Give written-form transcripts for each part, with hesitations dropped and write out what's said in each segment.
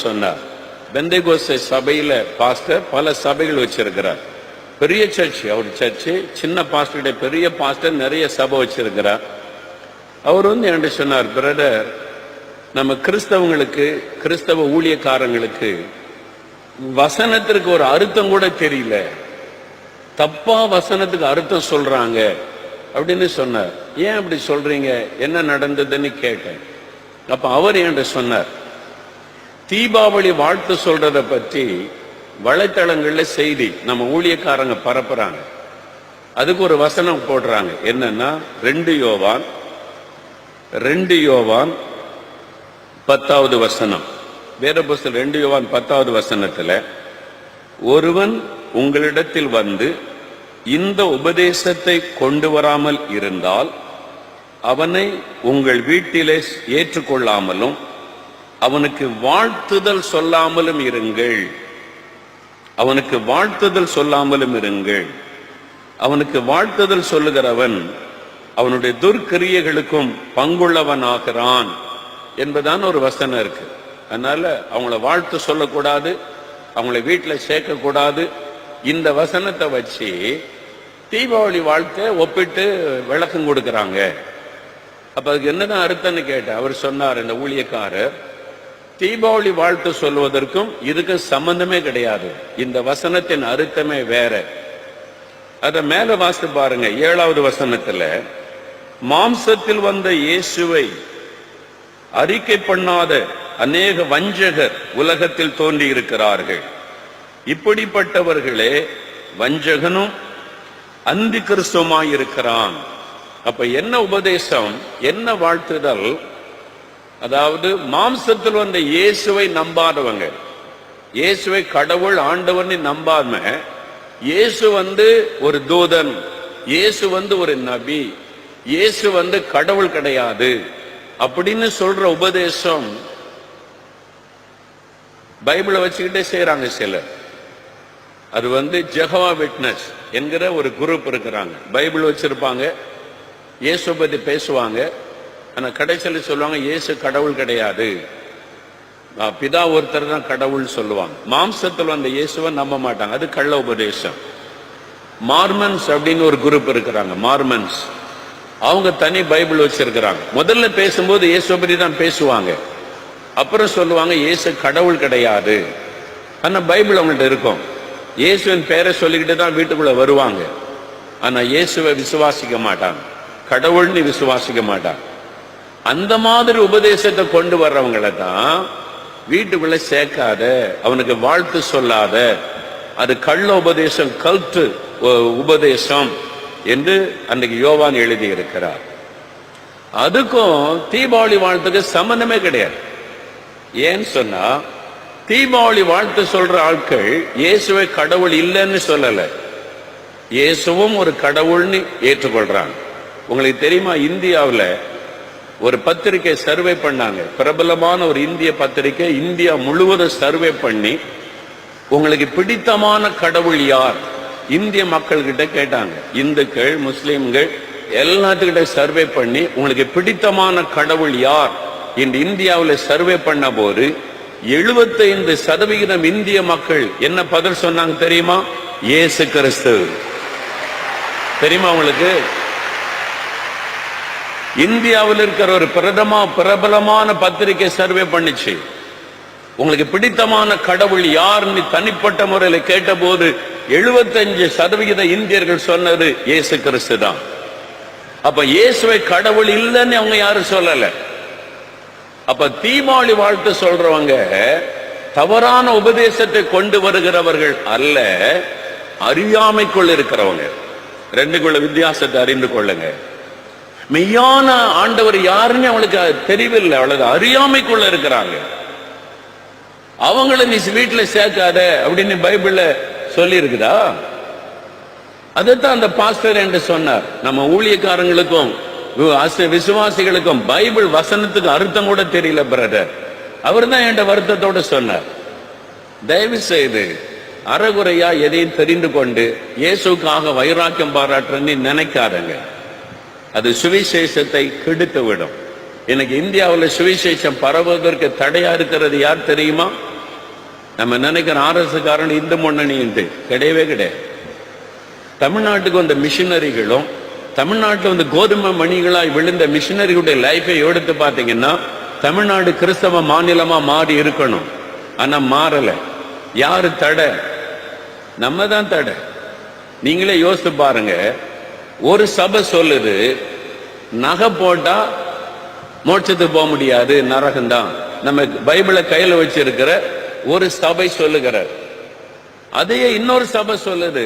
சொன்னார், பெந்தேகோஸ்தே சபையில பாஸ்டர் பல சபைகள் வச்சிருக்கிறார், பெரிய சர்ச் அவர் சர்ச்சு, சின்ன பாஸ்டர் பெரிய பாஸ்டர் நிறைய சபை வச்சிருக்கிறார். அவர் என்கிட்ட சொன்னார், பிரதர், நம்ம கிறிஸ்தவங்களுக்கு, கிறிஸ்தவ ஊழியக்காரங்களுக்கு வசனத்திற்கு ஒரு அர்த்தம் கூட தெரியல, தப்பா வசனத்துக்கு அர்த்தம் சொல்றாங்க அப்படின்னு சொன்னார். ஏன் அப்படி சொல்றீங்க, என்ன நடந்ததுன்னு கேட்டேன். அப்ப அவர் என்கிட்ட சொன்னார், தீபாவளி வாழ்த்து சொல்றத பற்றி வலைத்தளங்கள்ல செய்தி நம்ம ஊழியக்காரங்க பரப்புறாங்க. அதுக்கு ஒரு வசனம் போடுறாங்க, என்னன்னா 2 யோவான் 10வது வசனம். வேத புஸ்தகம் 2 யோவான் 10வது வசனத்துல, ஒருவன் உங்களிடத்தில் வந்து இந்த உபதேசத்தை கொண்டு வராமல் இருந்தால் அவனை உங்கள் வீட்டிலே ஏற்றுக்கொள்ளாமலும் அவனுக்கு வாழ்த்துதல் சொல்லாமலும் இருங்கள். அவனுக்கு வாழ்த்துதல் சொல்லாமலும் இருங்கள். அவனுக்கு வாழ்த்துதல் சொல்லுகிறவன் அவனுடைய துர்க்கிரியைகளுக்கும் பங்குள்ளவன் ஆகிறான் என்பதான் ஒரு வசனம் இருக்கு. அதனால அவங்கள வாழ்த்து சொல்லக்கூடாது, அவங்கள வீட்டில் சேர்க்கக்கூடாது. இந்த வசனத்தை வச்சு தீபாவளி வாழ்த்தை ஒப்பிட்டு விளக்கம் கொடுக்கறாங்க. அப்ப அதுக்கு என்னதான் அர்த்தம்னு கேட்டேன். அவர் சொன்னார், இந்த ஊழியக்காரர், தீபாவளி வாழ்த்து சொல்வதற்கும் இதுக்கு சம்பந்தமே கிடையாது, இந்த வசனத்தின் அர்த்தமே வேற. அத மேல வாசித்து பாருங்க. 7வது வசனத்துல, மாம்சத்தில் வந்த இயேசுவை அறிக்கை பண்ணாத அநேக வஞ்சகர் உலகத்தில் தோன்றி இருக்கிறார்கள். இப்படிப்பட்டவர்களே வஞ்சகனும் அந்தி கிறிஸ்துவுமாய் இருக்கிறான். அப்ப என்ன உபதேசம், என்ன வாழ்த்துதல்? அதாவது மாம்சத்தில் வந்த இயேசுவை நம்பாதவங்க, இயேசுவை கடவுள் ஆண்டவன் நம்பாம, இயேசு ஒரு தூதன், இயேசு ஒரு நபி, இயேசு கடவுள் கிடையாது அப்படின்னு சொல்ற உபதேசம் பைபிளை வச்சுக்கிட்டே செய்யறாங்க சிலர். அது ஜெகவா விட்னஸ் என்கிற ஒரு குரூப் இருக்கிறாங்க. பைபிள் வச்சிருப்பாங்க, இயேசு பத்தி பேசுவாங்க, ஆனா கடைசியில் சொல்லுவாங்க இயேசு கடவுள் கிடையாது, பிதா ஒருத்தர் தான் கடவுள் சொல்லுவாங்க. மாம்சத்தில் வந்த இயேசுவை நம்ப மாட்டாங்க, அது கள்ள உபதேசம். மார்மன்ஸ் அப்படின்னு ஒரு குரூப் இருக்கிறாங்க, மார்மன்ஸ். அவங்க தனி பைபிள் வச்சிருக்கிறாங்க. முதல்ல பேசும்போது இயேசுவை பத்தி தான் பேசுவாங்க, அப்புறம் சொல்லுவாங்க இயேசு கடவுள் கிடையாது. ஆனா பைபிள் அவங்கள்ட்ட இருக்கும், இயேசுவின் பேரை சொல்லிக்கிட்டு தான் வீட்டுக்குள்ள வருவாங்க. ஆனா இயேசுவை விசுவாசிக்க மாட்டாங்க, கடவுள்னு விசுவாசிக்க மாட்டாங்க. அந்த மாதிரி உபதேசத்தை கொண்டு வர்றவங்களை தான் வீட்டுக்குள்ள சேர்க்காத, அவனுக்கு வாழ்த்து சொல்லாத, அது கள்ள உபதேசம், கல்ட்டு உபதேசம் என்று அன்றைக்கு யோவான் எழுதி இருக்கிறார். அதுக்கும் தீபாவளி வாழ்த்துக்கு சம்பந்தமே கிடையாது. ஏன்னு சொன்னா, தீபாவளி வாழ்த்து சொல்ற ஆட்கள் இயேசுவை கடவுள் இல்லைன்னு சொல்லல, இயேசுவும் ஒரு கடவுள்னு ஏற்றுக்கொள்றாங்க. உங்களுக்கு தெரியுமா, இந்தியாவில் ஒரு பத்திரிகை சர்வே பண்ணாங்க, பிரபலமான ஒரு இந்திய பத்திரிகை, இந்தியா முழுவதும் சர்வே பண்ணி உங்களுக்கு பிடித்தமான கடவுள் யார் இந்திய மக்கள் கிட்ட கேட்டாங்க. இந்துக்கள், முஸ்லிம்கள் எல்லாத்துக்கிட்ட சர்வே பண்ணி உங்களுக்கு பிடித்தமான கடவுள் யார் இந்த இந்தியாவில் சர்வே பண்ண போது 75% இந்திய மக்கள் என்ன பதில் சொன்னாங்க தெரியுமா? இயேசு கிறிஸ்து. தெரியுமா உங்களுக்கு? இந்தியாவில் இருக்கிற ஒரு பிரபலமான பத்திரிகை சர்வே பண்ணிச்சு, உங்களுக்கு பிடித்தமான கடவுள் யாருன்னு தனிப்பட்ட முறையில் கேட்ட போது 75% இந்தியர்கள் சொன்னது இயேசு கிறிஸ்து தான். அப்ப இயேசுவை கடவுள் இல்லைன்னு அவங்க யாரும் சொல்லல. அப்ப தீபாவளி வாழ்த்து சொல்றவங்க தவறான உபதேசத்தை கொண்டு வருகிறவர்கள் அல்ல, அறியாமைக்குள் இருக்கிறவங்க. ரெண்டுக்குள்ள வித்தியாசத்தை அறிந்து கொள்ளுங்க. மெய்யான ஆண்டவர் யாருன்னு அவங்களுக்கு தெரியவில்லை, அவ்வளவு அறியாமைக்குள்ள இருக்கிறாங்க. அவங்கள நீ வீட்டுல சேர்க்காத அப்படின்னு பைபிள்ல சொல்லி இருக்குதா? அதைத்தான் அந்த பாஸ்டர் என்று சொன்னார். நம்ம ஊழியக்காரங்களுக்கும் விசுவாசிகளுக்கும் பைபிள் வசனத்துக்கு அர்த்தம் கூட தெரியல பிரதர். அவர் தான் என்ற வருத்தத்தோடு சொன்னார், தயவு செய்து அறகுறையா எதையும் தெரிந்து கொண்டு இயேசுக்காக வைராக்கியம் பாராட்டுன்னு நினைக்காதங்க, அது சுவிசேஷத்தை கெடுத்து விடும். எனக்கு இந்தியாவில் சுவிசேஷம் பரவுவதற்கு தடையா இருக்கிறது யார் தெரியுமா? நம்ம நினைக்கிற RS காரன் இந்து முன்னணி என்று கிடையவே கிடையாது. தமிழ்நாட்டுக்கு வந்த மிஷினரிகளும் தமிழ்நாட்டில் வந்து கோதுமை மணிகளாய் விழுந்த மிஷினரிகளுடைய லைஃபை எடுத்து பார்த்தீங்கன்னா தமிழ்நாடு கிறிஸ்தவ மாநிலமா மாறி இருக்கணும். ஆனா மாறல. யாரு தடை? நம்ம தான் தடை. நீங்களே யோசித்து பாருங்க. ஒரு சபை சொல்லுது நகை போட்டா மோட்சத்துக்கு போக முடியாது, நரகம்தான். நம்ம பைபிளை கையில வச்சிருக்கிற ஒரு சபை சொல்லுகிறார். அதையே இன்னொரு சபை சொல்லுது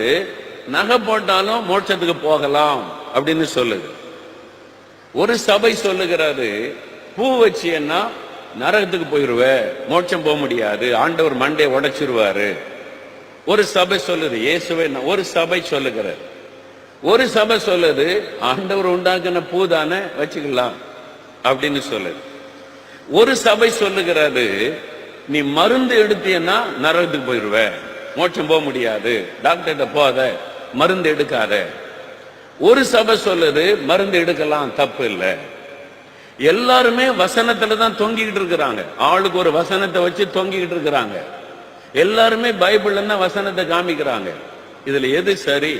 நகை போட்டாலும் மோட்சத்துக்கு போகலாம் அப்படின்னு சொல்லுது. ஒரு சபை சொல்லுகிறாரு பூ வச்சியன்னா நரகத்துக்கு போயிருவ, மோட்சம் போக முடியாது, ஆண்டவர் மண்டே உடைச்சிருவாரு. ஒரு சபை சொல்லுது இயேசுவை. ஒரு சபை சொல்லுகிறார். ஒரு சபை சொல்லுது ஆண்டவர் உண்டாக்குன பூ தானே வச்சுக்கலாம் அப்படின்னு சொல்லுது. ஒரு சபை சொல்லுகிறாரு நீ மருந்து எடுத்தீன்னா நரகத்துக்கு போயிருவ, மோட்சம் போக முடியாது, டாக்டர்கிட்ட போகாத, மருந்து எடுக்காத. ஒரு சபை சொல்லுது மருந்து எடுக்கலாம், தப்பு இல்லை. எல்லாருமே வசனத்துல தான் தொங்கிக்கிட்டு இருக்கிறாங்க. ஆளுக்கு ஒரு வசனத்தை வச்சு தொங்கிக்கிட்டு இருக்கிறாங்க. எல்லாருமே பைபிள்ல வசனத்தை காமிக்கிறாங்க. இதுல எது சரி?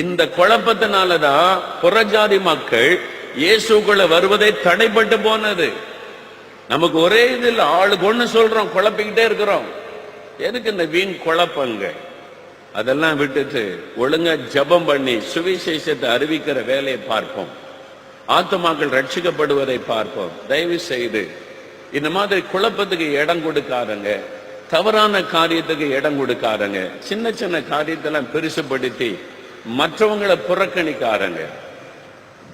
இந்த குழப்பத்தினாலதான் புறஜாதி மக்கள் இயேசுக்குள்ள வருவதை தடைப்பட்டு போனது. நமக்கு ஒரே இதில் ஆளுக்கு ஒண்ணு சொல்றோம், குழப்பிக்கிட்டே இருக்கிறோம். எதுக்கு இந்த வீண் குழப்பங்க? அதெல்லாம் விட்டுட்டு ஒழுங்கா ஜபம் பண்ணி சுவிசேஷத்தை அறிவிக்கிற வேலையை பார்ப்போம். ஆத்துமாக்கள் ரட்சிக்கப்படுவதை பார்ப்போம். தயவு செய்து இந்த மாதிரி குழப்பத்துக்கு இடம் கொடுக்காதங்க. தவறான காரியத்துக்கு இடம் கொடுக்காதங்க. சின்ன சின்ன காரியத்தெல்லாம் பெருசுபடுத்தி மற்றவங்களை புறக்கணிக்காதங்க.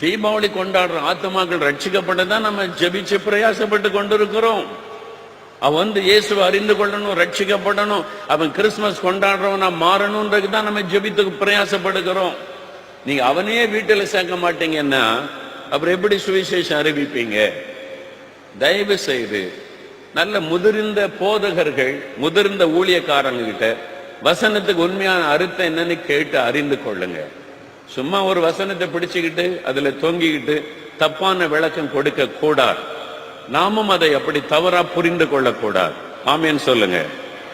தீபாவளி கொண்டாடுற ஆத்துமாக்கள் ரட்சிக்கப்பட்டதான் நம்ம ஜெபிச்சு பிரயாசப்பட்டு கொண்டிருக்கிறோம். அவன் வந்து இயேசுவை அறிந்து கொள்ளணும், ரட்சிக்கப்படணும், அவன் கிறிஸ்துமஸ் கொண்டாடுறவனா மாறணும்ன்றது தான் நம்ம ஜெபித்துக்கு பிரயாசப்படுகிறோம். நீங்க அவனையே வீட்டில் சேர்க்க மாட்டீங்கன்னா அப்புறம் எப்படி சுவிசேஷம் அறிவிப்பீங்க? தயவு செய்து நல்ல முதிர்ந்த போதகர்கள், முதிர்ந்த ஊழியக்காரங்க கிட்ட வசனத்துக்கு உண்மையான அர்த்தம் என்னன்னு கேட்டு அறிந்து கொள்ளுங்க. சும்மா ஒரு வசனத்தை பிடிச்சுக்கிட்டு அதுல தொங்கிக்கிட்டு தப்பான விளக்கம் கொடுக்க கூடாது. நாமும் அதை அப்படி தவறா புரிந்து கொள்ளக்கூடாது. ஆமேன்னு சொல்லுங்க.